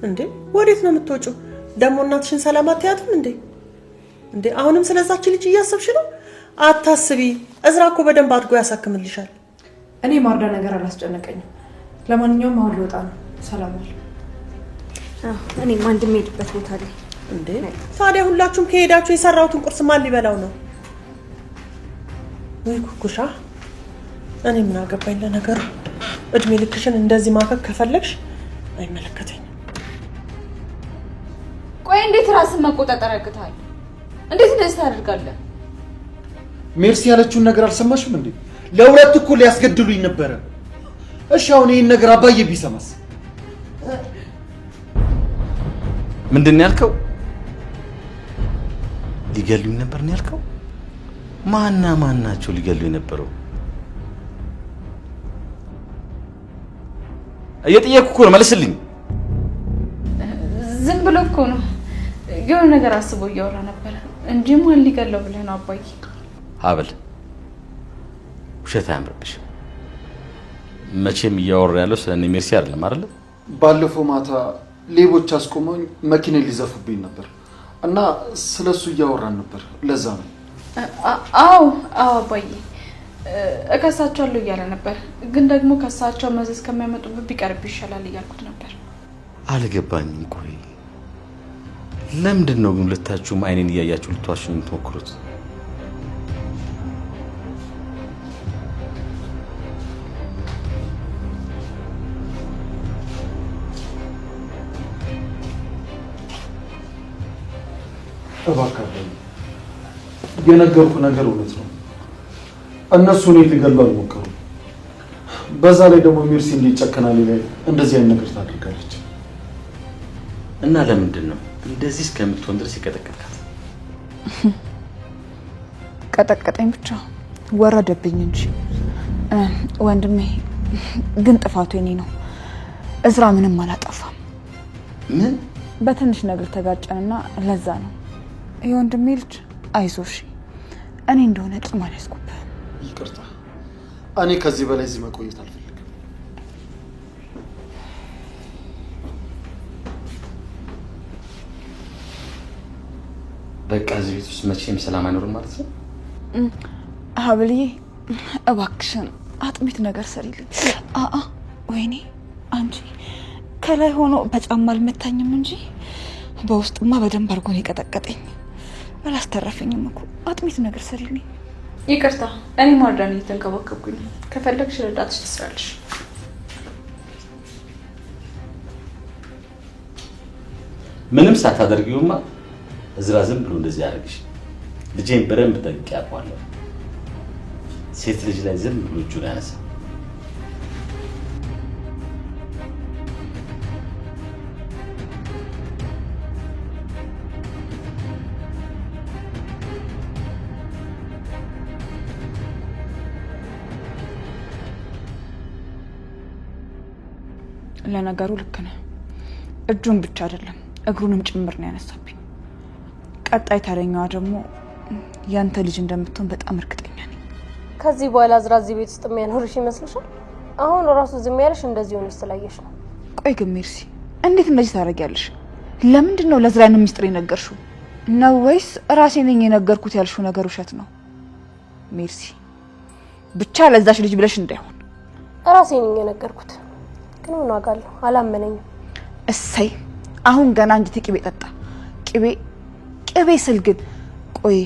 እንዴ ወዴት ነው የምትወጪው? ደግሞ እናትሽን ሰላም አትያትም እንዴ? እንዴ አሁንም ስለዛች ልጅ እያሰብሽ ነው? አታስቢ፣ እዝራ እኮ በደንብ አድርጎ ያሳክምልሻል። እኔ ማርዳ ነገር አላስጨነቀኝም። ለማንኛውም አሁን ልወጣ ነው። ሰላም አለ። እኔም አንድ የምሄድበት ቦታ አለ። እንዴ ታዲያ ሁላችሁም ከሄዳችሁ የሰራሁትን ቁርስ ማን ሊበላው ነው? ወይ ኩኩሻ፣ እኔ ምን አገባኝ ለነገሩ። እድሜ ልክሽን እንደዚህ ማፈክ ከፈለግሽ አይመለከተኝም። ቆይ እንዴት ራስን መቆጣጠር ያቅታል? እንዴት እንደዚህ ታደርጋለህ? ሜርሲ ያለችውን ነገር አልሰማሽም እንዴ? ለሁለት እኮ ሊያስገድሉኝ ነበረ። እሺ አሁን ይሄን ነገር አባዬ ቢሰማስ? ምንድን ያልከው? ሊገሉኝ ነበር ነው ያልከው? ማና ማን ናቸው ሊገሉኝ ነበረው? እየጠየቅኩ እኮ ነው፣ መልስልኝ። ዝም ብሎ እኮ ነው የሆነ ነገር አስቦ እያወራ ነበር እንጂ ማን ሊገለው ብለህ ነው አባዬ? ሀብል ውሸት አያምርብሽ። መቼም እያወራ ያለው ስለኔ ሜርሲ አይደለም አይደል? ባለፈው ማታ ሌቦች አስቆመኝ መኪና ሊዘፉብኝ ነበር እና ስለሱ እያወራን ነበር። ለዛ ነው። አዎ አባዬ እከሳቸዋለሁ እያለ ነበር። ግን ደግሞ ከሳቸው መዘዝ ከሚያመጡበት ቢቀርብ ይሻላል እያልኩት ነበር። አልገባኝም። ቆይ ለምንድን ነው ግን ሁለታችሁም አይኔን እያያችሁ ልትዋሹኝ የምትሞክሩት? እባክህ የነገርኩ ነገር እውነት ነው። እነሱ እኔን ሊገሉ አልሞከሩም። በዛ ላይ ደግሞ ሜርሲ እንዲጨከናል ላይ እንደዚህ አይነት ነገር ታደርጋለች። እና ለምንድን ነው እንደዚህ እስከምትሆን ድረስ ይቀጠቀጣል? ቀጠቀጠኝ ብቻ ወረደብኝ እንጂ ወንድሜ ግን ጥፋቱ የኔ ነው። እዝራ ምንም አላጠፋም። ምን? በትንሽ ነገር ተጋጨንና ለዛ ነው። የወንድሜ ልጅ አይዞሽ፣ እኔ እንደሆነ ቂም አልያዝኩብህም። ይቅርታ፣ እኔ ከዚህ በላይ እዚህ መቆየት አልፈልግም። በቃ እዚህ ቤት ውስጥ መቼም ሰላም አይኖርም ማለት ነው። ሀብልዬ እባክሽን አጥሚት ነገር ሰሪልኝ። ወይኔ አንቺ ከላይ ሆኖ በጫማ አልመታኝም እንጂ በውስጥማ በደንብ አድርጎ ነው የቀጠቀጠኝ። አላስተረፈኝም እኮ። አጥሚት ነገር ሰሪልኝ። ይቅርታ፣ እኔ ማርዳን እየተንከባከብኩኝ። ከፈለግሽ ረዳትሽ ትስራለሽ። ምንም ሳታደርጊውማ እዝራ ዝም ብሎ እንደዚህ ያደርግሽ። ልጄን በደንብ ጠንቅቄ አውቀዋለሁ። ሴት ልጅ ላይ ዝም ብሎ እጁን ያነሳ። ለነገሩ ልክ ነህ። እጁን ብቻ አይደለም እግሩንም ጭምር ነው ያነሳብኝ። ቀጣይ ታረኛዋ ደግሞ ያንተ ልጅ እንደምትሆን በጣም እርግጠኛ ነኝ። ከዚህ በኋላ እዝራ እዚህ ቤት ውስጥ የሚያኖርሽ ይመስልሻል? አሁን ራሱ ዝም ያለሽ እንደዚህ ሆነሽ ስላየሽ ነው። ቆይ ግን ሜርሲ እንዴት እንደዚህ ታደርጊያለሽ? ለምንድን ነው ለእዝራ ያንን ሚስጥር የነገርሽው ነው ወይስ ራሴ ነኝ የነገርኩት ያልሽው ነገር ውሸት ነው? ሜርሲ ብቻ ለዛሽ ልጅ ብለሽ እንዳይሆን። ራሴ ነኝ የነገርኩት። ግን ምን ዋጋ አለው? አላመነኝም። እሰይ አሁን ገና እንጂ ቅቤ ጠጣ። ቅቤ ስል ግን ቆይ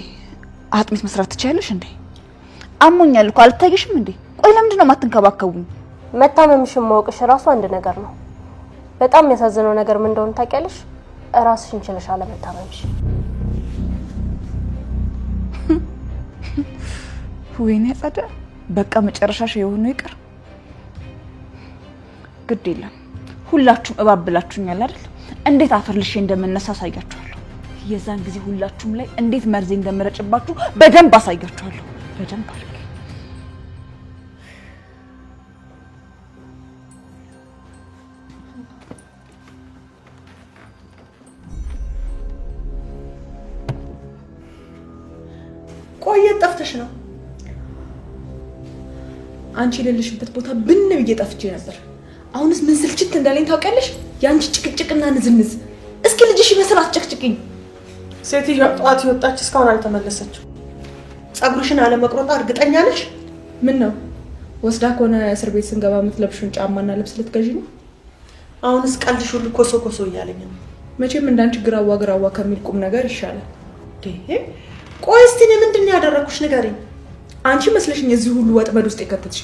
አጥሚት መስራት ትችያለሽ እንዴ? አሞኛል እኮ አልታየሽም እንዴ? ቆይ ለምንድን ነው የማትንከባከቡኝ? መታመምሽን ማወቅሽ ራሱ አንድ ነገር ነው። በጣም የሚያሳዝነው ነገር ምን እንደሆነ ታውቂያለሽ? ራስሽን ችለሽ አለመታመምሽ። ወይኔ ጸደ፣ በቃ መጨረሻሽ የሆነ ይቀር። ግድ የለም ሁላችሁም እባብላችሁኛል አይደል? እንዴት አፈርልሽ እንደምነሳ አሳያችኋለሁ። የዛን ጊዜ ሁላችሁም ላይ እንዴት መርዜ እንደምረጭባችሁ በደንብ አሳያችኋለሁ። በደንብ አድርጌ ቆየት ጠፍተሽ ነው? አንቺ የሌለሽበት ቦታ ብን ብዬ ጠፍቼ ነበር። አሁንስ ምን ስልችት እንዳለኝ ታውቂያለሽ? ያንቺ ጭቅጭቅና ንዝንዝ። እስኪ ልጅሽ ይመስል አስጨቅጭቅኝ። ሴትዮዋ ጠዋት የወጣች እስካሁን አልተመለሰችም። ጸጉርሽን አለመቁረጧ እርግጠኛ ነሽ? ምን ነው ወስዳ ከሆነ እስር ቤት ስንገባ የምትለብሽውን ጫማና ልብስ ልትገዢ ነው? አሁንስ ቀልድሽ ሁሉ ኮሶ ኮሶ እያለኝ ነው። መቼም እንዳንቺ ግራዋ ከሚል ቁም ነገር ይሻላል። ቆይ እስቲ እኔ ምንድን ነው ያደረኩሽ ንገሪኝ። አንቺ መስለሽኝ እዚህ ሁሉ ወጥመድ ውስጥ የከተትሽ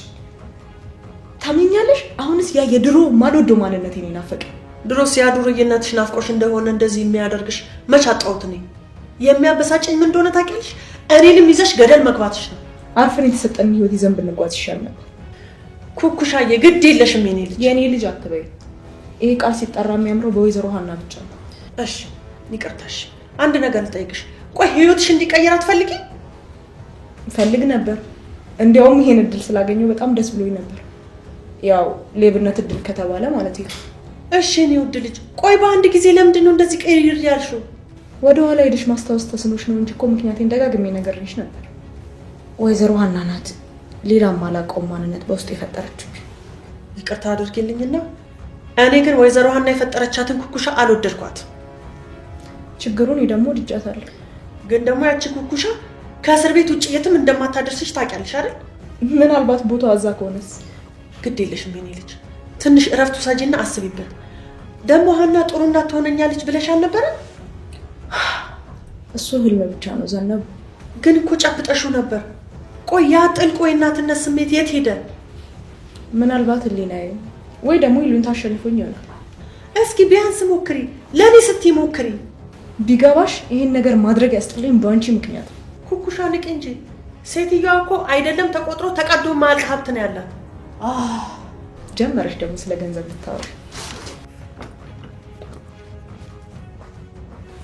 ታምኛለሽ? አሁንስ ያ የድሮ ማልወደው ማንነቴ ነው ናፈቀኝ። ድሮስ ያ ዱርዬነትሽ ናፍቆሽ እንደሆነ እንደዚህ የሚያደርግሽ መች አጣሁት እኔ። የሚያበሳጨኝ ምን እንደሆነ ታውቂያለሽ? እኔንም ይዘሽ ገደል መግባትሽ ነው። አርፈን የተሰጠን ህይወት ይዘን ብንጓዝ ይሻል ነበር። ኩኩሻዬ ግድ የለሽም የኔ ልጅ። የኔ ልጅ አትበይ። ይሄ ቃል ሲጠራ የሚያምረው በወይዘሮ ሀና ብቻ ነው። እሺ ይቅርታሽ። አንድ ነገር ልጠይቅሽ። ቆይ ህይወትሽ እንዲቀየር አትፈልጊ? ፈልግ ነበር። እንዲያውም ይሄን እድል ስላገኘው በጣም ደስ ብሎኝ ነበር። ያው ሌብነት እድል ከተባለ ማለት ነው። እሺ እኔ ውድ ልጅ፣ ቆይ በአንድ ጊዜ ለምንድን ነው እንደዚህ ቀይር ያልሽው? ወደ ኋላ ሄደሽ ማስታወስ ተስኖሽ ነው እንጂ እኮ ምክንያቴን ደጋግሜ ነገርሽ ነበር። ወይዘሮ ሀና ናት ሌላም አላውቀውም ማንነት በውስጥ የፈጠረችው። ይቅርታ አድርጊልኝና እኔ ግን ወይዘሮ ሀና የፈጠረቻትን ኩኩሻ አልወደድኳት። ችግሩን ደግሞ ልጃታለሁ። ግን ደግሞ ያቺ ኩኩሻ ከእስር ቤት ውጭ የትም እንደማታደርስሽ ታውቂያለሽ አይደል? ምናልባት ቦታው እዛ ከሆነስ? ግድ የለሽም የኔ ልጅ፣ ትንሽ እረፍት ውሰጂና አስቢበት። ደግሞ ሀና ጥሩ እንዳትሆነኛለች ብለሽ አልነበረ? እሱ ህልም ብቻ ነው ዘነቡ። ግን እኮ ጨብጠሽው ነበር። ቆይ ያ ጥልቅ የእናትነት ስሜት የት ሄደ? ምናልባት ህሊናዬ ወይ ደግሞ ይሉን ታሸንፎኝ ይሆናል። እስኪ ቢያንስ ሞክሪ፣ ለኔ ስትይ ሞክሪ። ቢገባሽ ይሄን ነገር ማድረግ ያስጠላኝ በአንቺ ምክንያት። ኩኩሻ ንቅ እንጂ ሴትዮዋ እኮ አይደለም ተቆጥሮ ተቀዶ ማያልቅ ሀብት ነው ያላት። ጀመረሽ ደግሞ ስለ ገንዘብ ልታወሪ።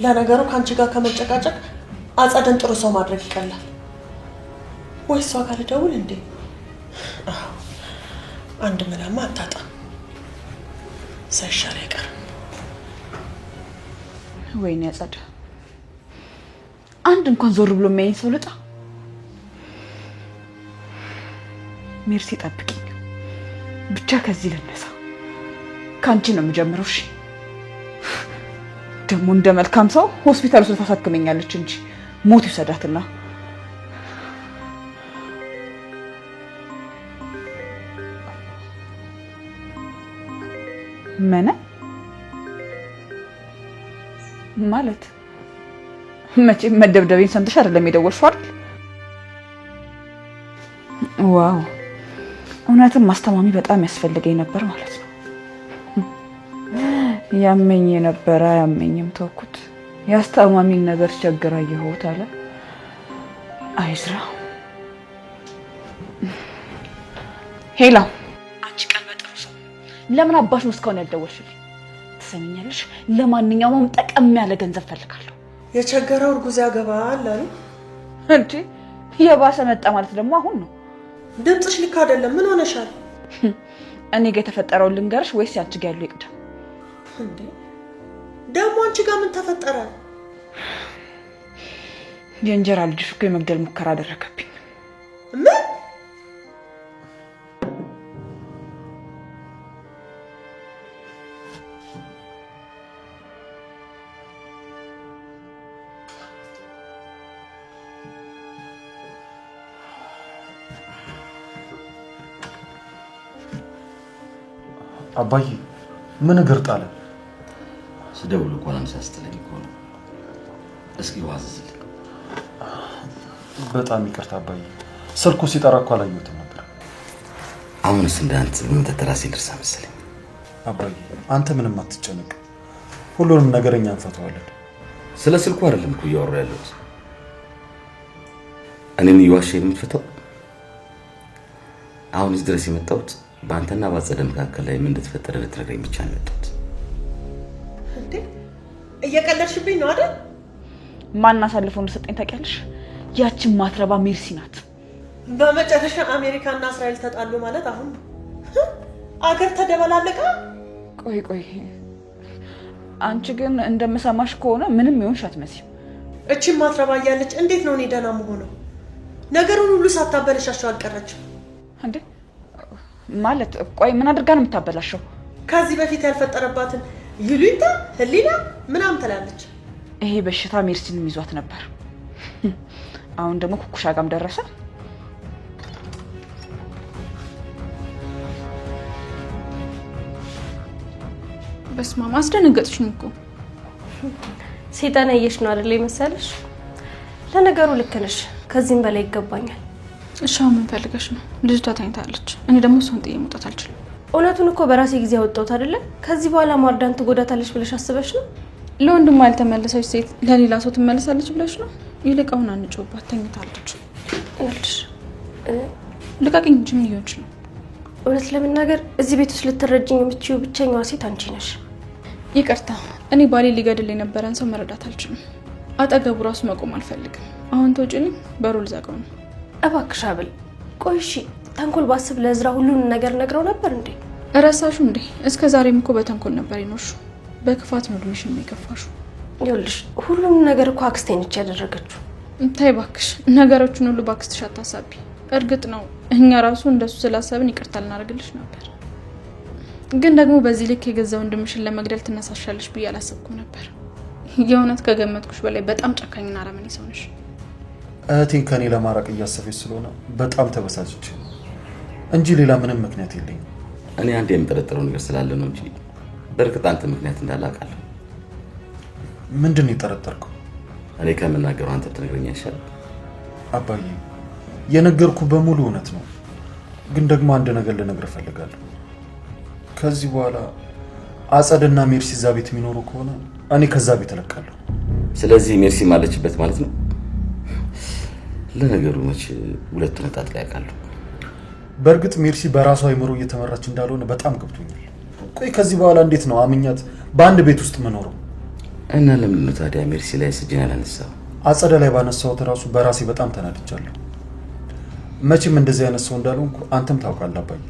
ለነገሩ ከአንቺ ጋር ከመጨቃጨቅ አጸደን ጥሩ ሰው ማድረግ ይቀላል። ወይ እሷ ጋር ልደውል እንዴ? አንድ ምናምን አታጣም። ሳይሻል አይቀርም። ወይኔ አጸደ፣ አንድ እንኳን ዞር ብሎ የሚያየኝ ሰው ልጣ። ሜርሲ ጠብቂኝ፣ ብቻ ከዚህ ልነሳ። ከአንቺ ነው የምጀምረው። እሺ ደግሞ እንደ መልካም ሰው ሆስፒታል ውስጥ ታሳክመኛለች እንጂ ሞት ይውሰዳትና። ምን ማለት? መቼም መደብደቤን ሰምተሽ አይደለም የደወልሽው አይደል? ዋው፣ እውነትም ማስተማሚ በጣም ያስፈልገኝ ነበር ማለት ነው። ያመኝ የነበረ ያመኝም ተውኩት። ያስተማሚን ነገር ቸግራ ይሁት አለ አይዝራ። ሄላ፣ አንቺ ቀን በጥሩ ሰው ለምን አባሽ ነው እስካሁን ያልደወልሽልኝ? ትሰሚኛለሽ? ለማንኛውም ጠቀም ያለ ገንዘብ ፈልጋለሁ። የቸገረው እርጉዝ ያገባል አሉ እንዴ? የባሰ መጣ ማለት ደግሞ አሁን ነው። ድምፅሽ ልክ አይደለም። ምን ሆነሻል? እኔ ጋር የተፈጠረውን ልንገርሽ ወይስ ያንቺ ጋር ያለው ይቅደም? እንዴ ደግሞ አንቺ ጋር ምን ተፈጠረ? የእንጀራ ልጅሽ እኮ የመግደል ሙከራ አደረገብኝ። ምን? አባዬ ምን እግር ጣለ? ስደውል እኮ ነው ሲያስጥለኝ እኮ ነው። እስኪ ዋዝዝልኝ። በጣም ይቅርታ አባዬ፣ ስልኩ ሲጠራ እኮ አላየሁትም ነበር። አሁንስ እንዳንተ ምን ተራሴ ልርሳ መሰለኝ። አባዬ አንተ ምንም አትጨነቅ፣ ሁሉንም ነገር እኛ እንፈታዋለን። ስለ ስልኩ አይደለም እኮ እያወራ ያለሁት። እኔን እየዋሸኝ የምትፈታው? አሁን እዚህ ድረስ የመጣሁት በአንተና በአጸደ መካከል ላይ ምን እንደተፈጠረ ልትነግረኝ ብቻ ነው የመጣሁት። እንዴ እየቀለድሽብኝ ነው አይደል? ማን አሳልፎ እንደሰጠኝ ታውቂያለሽ? ያችን ማትረባ ሜርሲ ናት። በመጨረሻ አሜሪካና እስራኤል ተጣሉ ማለት አሁን አገር ተደበላለቀ። ቆይ አንቺ ግን እንደምሰማሽ ከሆነ ምንም ይሆንሽ አትመስይም። እቺ ማትረባ እያለች እንዴት ነው እኔ ደህና የምሆነው? ነገሩን ሁሉ ሳታበለሻቸው አልቀረችም እንዴ? ማለት ቆይ ምን አድርጋ ነው የምታበላሸው? ከዚህ በፊት ያልፈጠረባትን ይሉኝታ ህሊና ምናምን ትላለች። ይሄ በሽታ ሜርሲንም ይዟት ነበር። አሁን ደግሞ ኩኩሻ ጋርም ደረሰ። በስማማ አስደነገጥሽኝ እኮ። ሴጣን ያየሽ ነው አይደል መሰለሽ? ለነገሩ ልክ ነሽ፣ ከዚህም በላይ ይገባኛል። እሺ አሁን ምን ፈልገሽ ነው? ልጅቷ ተኝታለች። እኔ ደግሞ እሷን ጥዬ መውጣት አልችልም። እውነቱን እኮ በራሴ ጊዜ አወጣሁት አይደለ? ከዚህ በኋላ ማርዳን ትጎዳታለች ብለሽ አስበሽ ነው? ለወንድም ያልተመለሰች ሴት ለሌላ ሰው ትመለሳለች ብለሽ ነው? ይልቅ አሁን አንጮባት፣ ተኝታለች። እልሽ ልቀቅኝ እንጂ ምን ይሆንሽ ነው? እውነት ለመናገር እዚህ ቤት ውስጥ ልትረጅኝ የምትችይው ብቸኛዋ ሴት አንቺ ነሽ። ይቅርታ፣ እኔ ባሌ ሊገድል የነበረን ሰው መረዳት አልችልም። አጠገቡ ራሱ መቆም አልፈልግም። አሁን ተውጪልኝ፣ በሩ ልዘጋው ነው። እባክሽ አብል። ቆይ እሺ፣ ተንኮል ባስብ ለእዝራ ሁሉንም ነገር ነግረው ነበር እንዴ? እረሳሹ እንዴ? እስከ ዛሬም እኮ በተንኮል ነበር ይኖርሹ። በክፋት ነው እድሜሽን የሚገፋሹ። ይኸውልሽ ሁሉንም ነገር እኮ አክስቴ ነች ያደረገችው። ታይ እባክሽ፣ ነገሮችን ሁሉ ባክስትሽ አታሳቢ። እርግጥ ነው እኛ ራሱ እንደሱ ስላሰብን ይቅርታ ልናደርግልሽ ነበር፣ ግን ደግሞ በዚህ ልክ የገዛ ወንድምሽን ለመግደል ትነሳሻለሽ ብዬ አላሰብኩም ነበር። የእውነት ከገመትኩሽ በላይ በጣም ጨካኝና አረመኔ ሰው ነሽ። እህቴን ከኔ ለማራቅ እያሰበች ስለሆነ በጣም ተበሳጭች እንጂ ሌላ ምንም ምክንያት የለኝም። እኔ አንድ የምጠረጥረው ነገር ስላለ ነው እንጂ በእርግጥ አንተ ምክንያት እንዳላውቃለሁ። ምንድን ነው የጠረጠርከው? እኔ ከምናገረው አንተ ትነግረኝ አይሻልም? አባዬ የነገርኩ በሙሉ እውነት ነው፣ ግን ደግሞ አንድ ነገር ልነግርህ እፈልጋለሁ። ከዚህ በኋላ አጸድና ሜርሲ እዛ ቤት የሚኖሩ ከሆነ እኔ ከዛ ቤት እለቃለሁ። ስለዚህ ሜርሲ ማለችበት ማለት ነው? ለነገሩ መች ሁለቱን እጣት ላይ ያውቃለሁ። በእርግጥ ሜርሲ በራሷ አይምሮ እየተመራች እንዳልሆነ በጣም ገብቶኛል። ቆይ ከዚህ በኋላ እንዴት ነው አምኛት በአንድ ቤት ውስጥ መኖረው? እና ለምንድን ነው ታዲያ ሜርሲ ላይ እጅን ያላነሳው? አጸደ ላይ ባነሳሁት ራሱ በራሴ በጣም ተናድጃለሁ። መቼም እንደዚህ አይነት ሰው እንዳልሆንኩ አንተም ታውቃለህ አባዬ።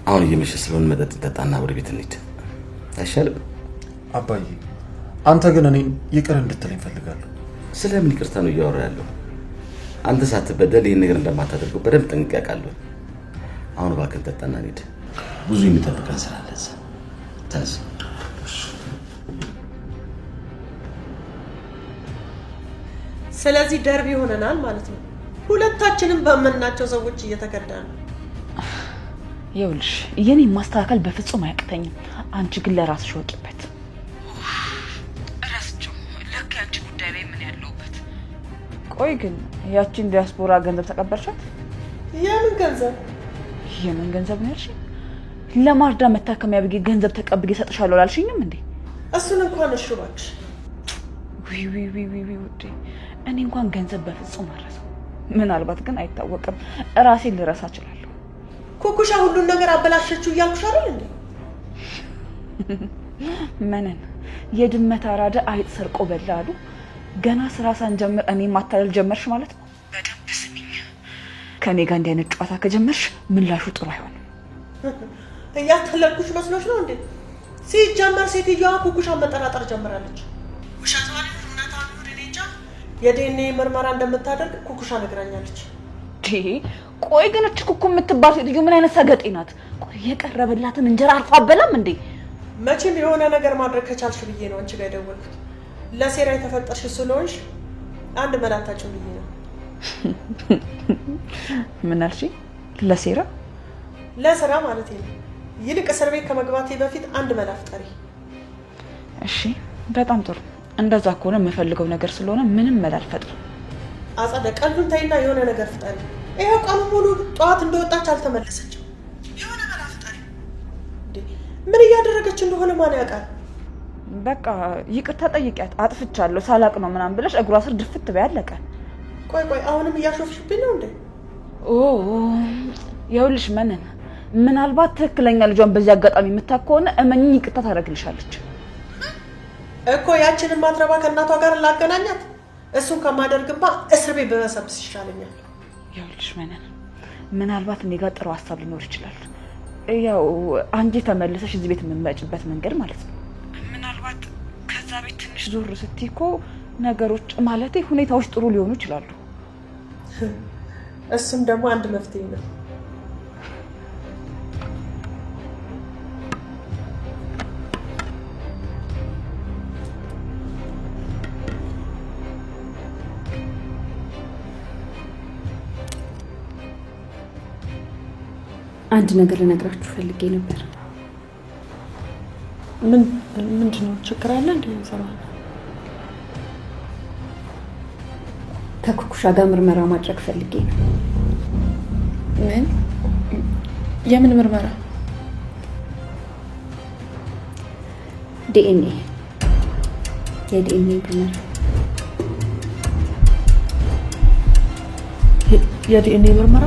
አሁን እየመሸ ስለሆነ መጠጥ እንጠጣና ወደ ቤት እንሂድ አይሻልም? አባዬ አንተ ግን እኔን ይቅር እንድትለኝ ፈልጋለሁ። ስለምን ይቅርታ ነው እያወራ ያለው? አንተ ሳትበደል ይህን ነገር እንደማታደርገው በደንብ ጠንቅቄ አውቃለሁ። አሁን እባክህ እንጠጣና እንሂድ። ብዙ የሚጠብቀን ስራ አለ። ተነስ። ስለዚህ ደርቢ ሆነናል ማለት ነው። ሁለታችንም በመናቸው ሰዎች እየተከዳን ነው። ይኸውልሽ የኔ ማስተካከል በፍጹም አያቅተኝም። አንቺ ግን ለራስሽ ወቂበት። እራስቸው ለካ ያንቺ ጉዳይ ላይ ምን ያለውበት። ቆይ ግን ያቺን ዲያስፖራ ገንዘብ ተቀበልሻት? የምን ገንዘብ? የምን ገንዘብ ነው ያልሽኝ? ለማርዳ መታከሚያ ብዬ ገንዘብ ተቀብዬ እሰጥሻለሁ አላልሽኝም እንዴ? እሱን እንኳን እሺ እባክሽ። ዊ ውዴ፣ እኔ እንኳን ገንዘብ በፍጹም አልረሳም። ምናልባት ግን አይታወቅም፣ ራሴን ልረሳ እችላለሁ። ኩኩሻ ሁሉን ነገር አበላሸችው እያልኩሽ አይደል እንዴ? መነን የድመት አራዳ አይጥ ሰርቆ በላ አሉ። ገና ስራ ሳንጀምር እኔ ማታለል ጀመርሽ ማለት ነው። በደንብ ስሚኝ፣ ከኔ ጋር እንዲህ አይነት ጨዋታ ከጀመርሽ ምላሹ ጥሩ አይሆንም። እያታለልኩሽ መስሎሽ ነው እንዴ? ሲጀመር ሴትዮዋ ኩኩሻን መጠራጠር ጀምራለች። ውሸቷን እውነቷን ወደ እንጃ የዲኤንኤ ምርመራ እንደምታደርግ ኩኩሻ ነግራኛለች። ቆይ ግን እቺ ኩኩ የምትባል ሴትዮ ምን አይነት ሰገጤ ናት? ቆይ የቀረበላትን እንጀራ አርፋ አበላም እንዴ? መቼም የሆነ ነገር ማድረግ ከቻልሽ ብዬ ነው አንቺ ጋር የደወልኩት። ለሴራ የተፈጠርሽ ስለሆንሽ አንድ መላታችሁ ብዬ ነው። ምን አልሽ? ለሴራ? ለስራ ማለት ነው። ይልቅ እስር ቤት ከመግባቴ በፊት አንድ መላ ፍጠሪ። እሺ በጣም ጥሩ። እንደዛ ከሆነ የምፈልገው ነገር ስለሆነ ምንም መላ አልፈጥርም። አጸደ ቀልዱን ተይና የሆነ ነገር ፍጠሪ። ይሄው ቀኑ ሙሉ ጠዋት እንደወጣች አልተመለሰችም። የሆነ መላ ፍጠሪ። ምን እያደረገች እንደሆነ ማን ያውቃል? በቃ ይቅርታ ጠይቂያት። አጥፍቻለሁ ሳላቅ ነው ምናምን ብለሽ እግሯ ስር ድፍት በያለቀ። ቆይ አሁንም እያሾፍሽብኝ ነው እንዴ? ይኸውልሽ መነን ምናልባት ትክክለኛ ልጇን በዚህ አጋጣሚ የምታውቅ ከሆነ እመኚኝ ይቅርታ ታደርግልሻለች እኮ። ያችንን ማትረባ ከእናቷ ጋር ላገናኛት? እሱን ከማደርግባ እስር ቤት በመሰብስ ይሻለኛል። ይኸውልሽ መነን ምናልባት እኔ ጋር ጥሩ ሀሳብ ሊኖር ይችላል። ያው አንቺ ተመልሰሽ እዚህ ቤት የምትመጭበት መንገድ ማለት ነው። ምናልባት ከዛ ቤት ትንሽ ዞር ስትይ እኮ ነገሮች ማለቴ ሁኔታዎች ጥሩ ሊሆኑ ይችላሉ። እሱም ደግሞ አንድ መፍትሄ ነው። አንድ ነገር ልነግራችሁ ፈልጌ ነበር። ምንድነው? ችግር አለ እንዴ? ከኩኩሻ ጋር ምርመራ ማድረግ ፈልጌ ነው። ምን? የምን ምርመራ? ዲኤንኤ። የዲኤንኤ ምርመራ። የዲኤንኤ ምርመራ